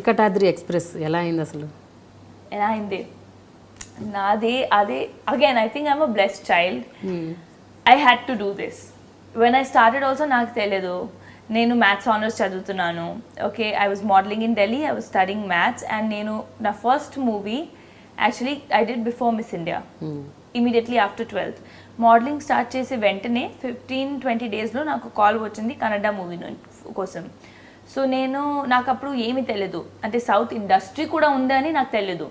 Venkatadri express ఎలా అయింది అసలు? ఎలా అయింది నాది అదే. Again I think I'm a blessed child. I had to do this. When I started also నాకు తెలియదు. నేను మ్యాథ్స్ ఆనర్స్ చదువుతున్నాను. Okay, I was modelling in Delhi, I was studying maths. And నేను నా first movie actually I did before miss India, immediately after 12th. Modelling start చేసి వెంటనే 15-20 డేస్లో నాకు కాల్ వచ్చింది కన్నడ మూవీ కోసం. సో నాకు అప్పుడు ఏమీ తెలియదు, అంటే సౌత్ ఇండస్ట్రీ కూడా ఉందని నాకు తెలియదు.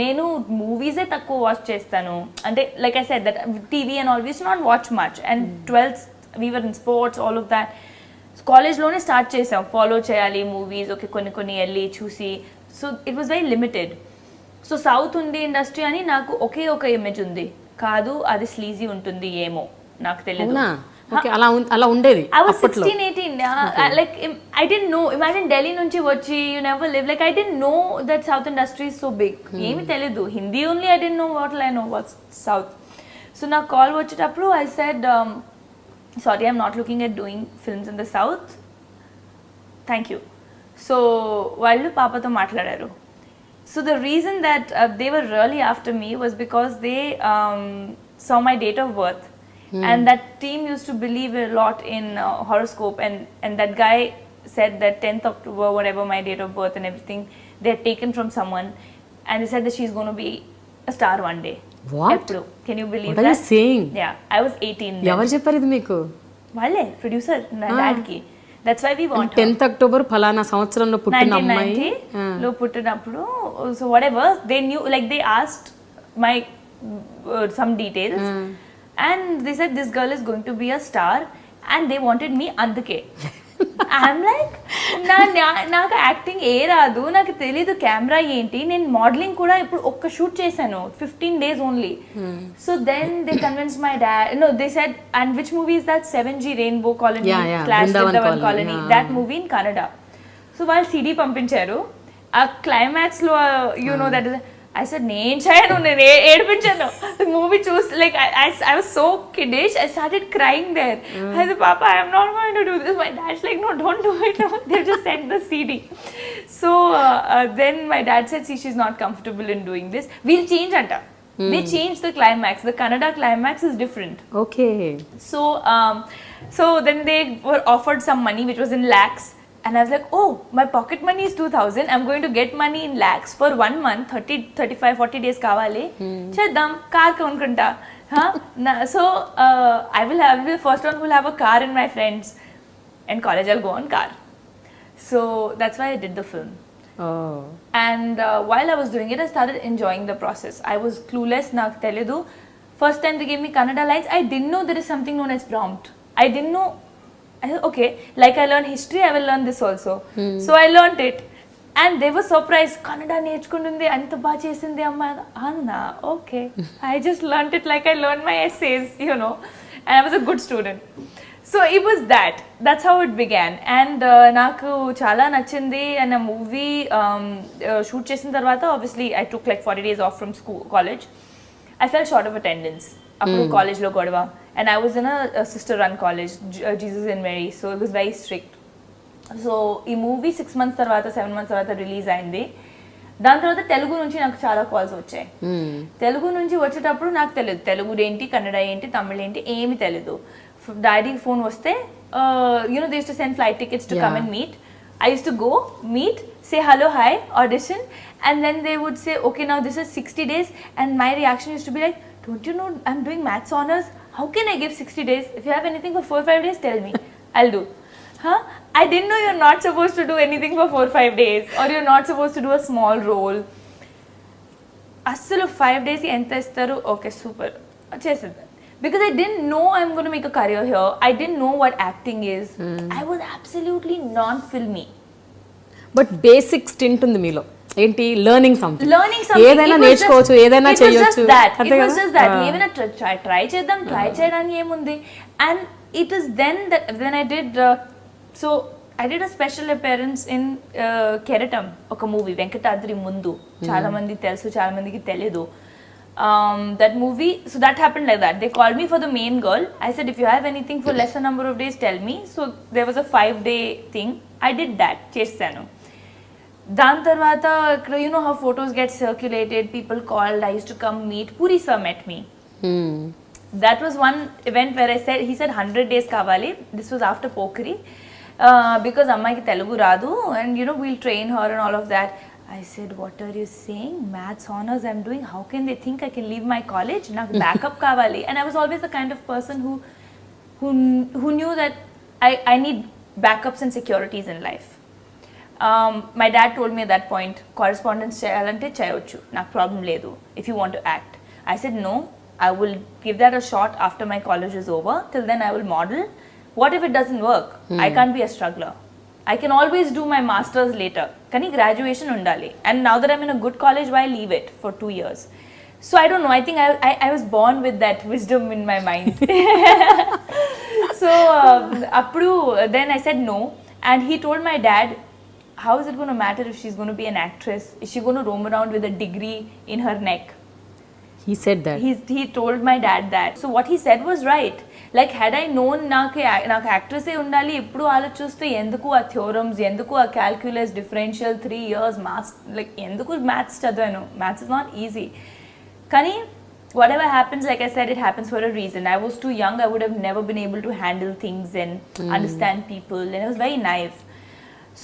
నేను మూవీసే తక్కువ వాచ్ చేస్తాను, అంటే like I said that TV and all we use not watch much. And 12th we were in sports, all of that. కాలేజ్లోనే స్టార్ట్ చేసాం ఫాలో చేయాలి మూవీస్, ఓకే కొన్ని వెళ్ళి చూసి. So it was very limited. So south ఉంది industry అని నాకు ఒకే ఒక ఇమేజ్ ఉంది, కాదు అది స్లీజీ ఉంటుంది ఏమో నాకు తెలియదు. అలా ఉండేది. I was 16-18. Like I didn't know. Imagine Delhi nunchi vachi, you never live. Like I didn't know that South industry is so big. Emi teledu. Hindi only I didn't know. What will I know about South? So na call vachetappudu I said, sorry, I'm not looking at doing films in the South. Thank you. So vallu papa tho maatladaru. So the reason that they were really after me was because they saw my date of birth. And that team used to believe a lot in horoscope, and that guy said that 10th October, whatever my date of birth and everything, they had taken from someone, and they said that she's going to be a star one day. What? Can you believe that? What are you saying? Yeah, I was 18 then. Evaru chepparu idi meeku? Valle producer na dad ki. That's why we want 10th October phalana samvatsaramlo puttina ammayi lo puttinappudu. So whatever, they knew, like they asked my some details. And they said this girl is going to be a star, and they wanted me అందుకే. I'm like, నాకు acting రాదు, నాకు తెలీదు camera ఏంటి. నేను modelling కూడా ఇప్పుడు ఒక్క షూట్ చేశాను, 15 days only. So then they convince my dad. No, they said, and which movie is that? 7G rainbow colony / Brindavan colony, that movie in Kannada. So వాళ్ళు CD పంపించారు. ఆ క్లైమాక్స్ లో you know that is, I said, నేను చేయను, నేను ఏడిపించాను. The movie chose, like I was so kiddish, I started crying there. I said, Papa, I am not going to do this. My dad's like, no, don't do it. They just sent the CD. So then my dad said, see, she's not comfortable in doing this. We'll change anta. They changed the climax. The Kannada climax is different. Okay. So then they were offered some money, which was in lakhs. And I was like, oh, my pocket money is 2,000. I'm going to get money in lakhs for 1 month, 30, 35, 40 days kavali. Cheddam, car konukunta. So I will be the first one who will have a car in my friends. And college I'll go on car. So that's why I did the film. Oh. And while I was doing it, I started enjoying the process. I was clueless, నాకు తెలియదు. First time they gave me Kannada lines, I didn't know there is something known as prompt. I didn't know. I said, okay, like I learned history, I will learn this also. So I learned it. And they were surprised. Kannada నేర్చుకుంటుంది, అంత బాగా చేసింది అమ్మ. Anna, okay. I just learned it like I learned my essays, you know. And I was a good student. So it was that. That's how it began. And నాకు చాలా నచ్చింది. And a movie shoot చేసిన తర్వాత, obviously I took like 40 days off from school, college. I fell short of attendance. అప్పుడు కాలేజ్లో గొడవ. And I was in a sister-run college, Jesus and Mary, so it was very strict. So ఈ movie 6 months తర్వాత 7 months తర్వాత release అయింది. దాని తర్వాత తెలుగు నుంచి నాకు చాలా కాల్స్ వచ్చాయి. తెలుగు నుంచి వచ్చేటప్పుడు నాకు తెలియదు తెలుగు ఏంటి, కన్నడ ఏంటి, తమిళ ఏంటి, ఏమి తెలియదు. డాడీకి ఫోన్ వస్తే, they used to send flight tickets to come and meet. I used to go, meet, say hello, hi, audition, and then they would say, okay, now this is 60 days, and my reaction used to be like, don't you know I'm doing maths honors? How can I give 60 days? If you have anything for 4-5 days, tell me. I'll do. I didn't know you're not supposed to do anything for 4-5 days, or you're not supposed to do a small role. Assalu 5 days enta istaru, okay, super. Chesada. Because I didn't know I'm going to make a career here. I didn't know what acting is. I was absolutely non-filmy. But basic stint ఉంది మీలో. ఏంటి? Learning something. ఏదైనా నేర్చుకోవచ్చు, ఏదైనా చేయొచ్చు. It was just that. ఏమైనా try చేద్దాం, try చేయడానికి ఏముంది. And it is then that when I did I did a special appearance in Keratam, ఒక మూవీ వెంకటాద్రి ముందు. చాలా మంది తెలుసు, చాలా మందికి తెలియదు. That movie, so that happened like that. They called me for the main girl. I said, if you have anything for lesser number of days, tell me. So there was a 5-day thing. I did that, చేశాను. దాని తర్వాత ఇక్కడ you know how photos get circulated, people called, I used to come meet. Puri sir met me. That was one event where I said, he said 100 days kavali. This was after Pokeri. Because అమ్మాయికి తెలుగు రాదు and you know we'll train her and all of that. I said, what are you saying? Maths honors I'm doing. How can they think I can leave my college? నాకు backup kavali. And I was always the kind of person who knew that I need backups and securities in life. My dad told me at that point, correspondence cheyalante cheyochu, నాకు problem లేదు, if you want to act. I said no, I will give that a shot after my college is over. Till then I will model. What if it doesn't work? I can't be a struggler. I can always do my masters later. Kani graduation undali. And now that I'm in a good college, why leave it for 2 years? So I don't know. I think I was born with that wisdom in my mind. So appudu then I said no. And he told my dad, how is it going to matter if she's going to be an actress? Is she going to roam around with a degree in her neck? He said that. He told my dad that. So what he said was right. Like had I known నాకు actress ఉండాలి ఎప్పుడు ఆలోచిస్తే ఎందుకు ఆ థియోరమ్స్, ఎందుకు ఆ calculus, differential 3 years maths, like ఎందుకు maths చదివాను? Maths is not easy. కానీ whatever happens, like I said, it happens for a reason. I was too young. I would have never been able to handle things and understand people, and I was very naive.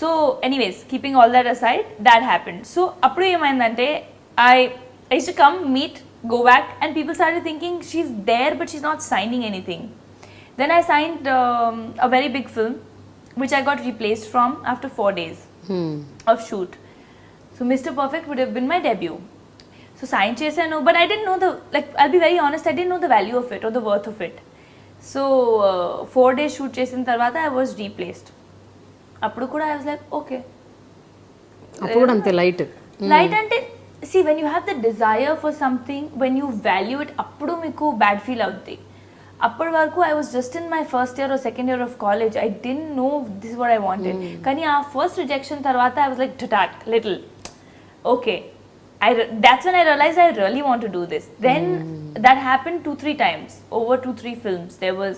So anyways, keeping all that aside, that happened. So appudu emaindante, I used to come, meet, go back, and people started thinking she's there but she's not signing anything. Then I signed a very big film which I got replaced from after 4 days of shoot. So Mr. Perfect would have been my debut. So sign chesanu, but I didn't know I'll be very honest, I didn't know the value of it or the worth of it. So 4 days shoot chesin tarvata I was replaced. Appudu kuda I was like, okay. Appudu ante light ante, see, when you have the desire for something, when you value it, appudu meeku bad feel avuddi. Appadu varaku I was just in my first year or second year of college. I didn't know this is what I wanted. Kani aa first rejection tarvata I was like little. Okay. That's when I realized I really want to do this. Then that happened 2-3 times over 2-3 films. There was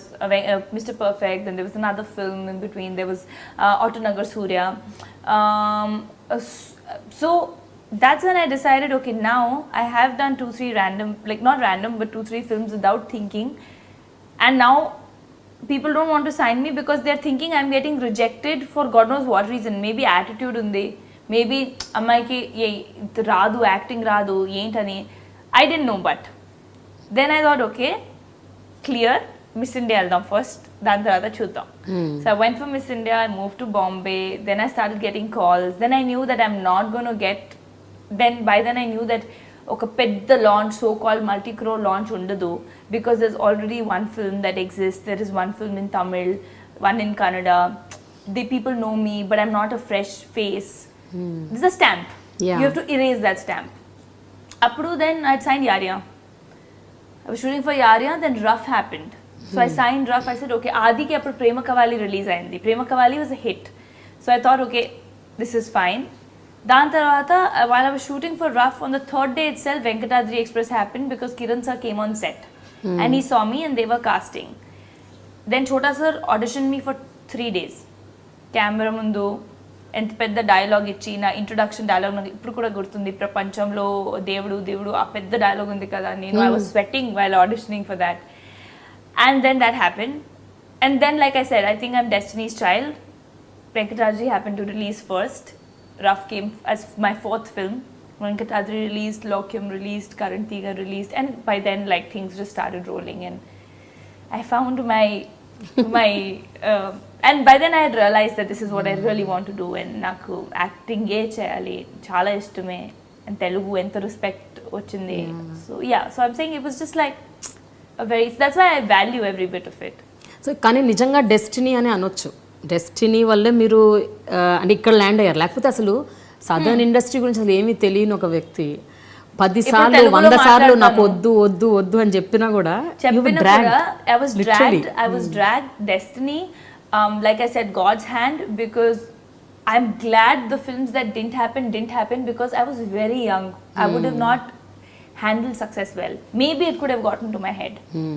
Mr. Perfect, then there was another film in between. There was Autonagar Surya. So that's when I decided, okay, now I have done 2-3 random, like not random, but 2-3 films without thinking. And now people don't want to sign me because they're thinking I'm getting rejected for God knows what reason. Maybe attitude undi. Maybe అమ్మాయికి రాదు, acting రాదు ఏంటని. I didn't know, but then I thought, okay, clear, Miss India వెళ్దాం first, దాని తర్వాత చూద్దాం. So I went for Miss India, I moved to Bombay, then I started getting calls. Then I knew that I'm not going to get, by then I knew that ఒక పెద్ద launch, so called multi-crore launch ఉండదు, because there's already one film that exists. There is one film in Tamil, one in Kannada. The people know me, but I'm not a fresh face. This is a stamp. Yeah. You have to erase that stamp. Appudu then I'd signed Yarya. I was shooting for Yarya, then Rough happened. So I signed Rough. I said, okay, Adi ki appudu Prema Kavali release ayindi. Prema Kavali was a hit. So I thought, okay, this is fine. Dan tarvata, while I was shooting for Rough, on the 3rd day itself, Venkatadri Express happened because Kiran sir came on set. And he saw me and they were casting. Then Chota sir auditioned me for 3 days. Camera mundu, ఎంత పెద్ద dialogue ఇచ్చి, నా introduction dialogue నాకు ఇప్పుడు కూడా గుర్తుంది, ప్రపంచంలో దేవుడు దేవుడు ఆ పెద్ద డైలాగ్ ఉంది కదా, నేను I was sweating while auditioning for that. And then that happened. And then like I said, I think I'm destiny's child. Venkatadri happened to release first. Rough came as my 4th film. Venkatadri released, Lokyam released, Karantiga released, and by then like things just started rolling and I found my and by then I had realized that this is what I really want to do, and నాకు acting చేయాలి, చాలా ఇష్టమే, and Telugu ఎంత respect వచ్చింది. So yeah, so I'm saying it was just like that's why I value every bit of it. So కానీ నిజంగా destiny అని అనొచ్చు. డెస్టినీ వల్లే మీరు అంటే ఇక్కడ ల్యాండ్ అయ్యారు. లేకపోతే అసలు సదర్న్ ఇండస్ట్రీ గురించి అసలు ఏమీ తెలియని ఒక వ్యక్తి 10 సార్లు 100 సార్లు నాకు వద్దు వద్దు వద్దు అని చెప్పినా కూడా I was dragged. Destiny, like I said, God's hand, because I'm glad the films that didn't happen because I was very young. I would have not handled success well. Maybe it could have gotten to my head.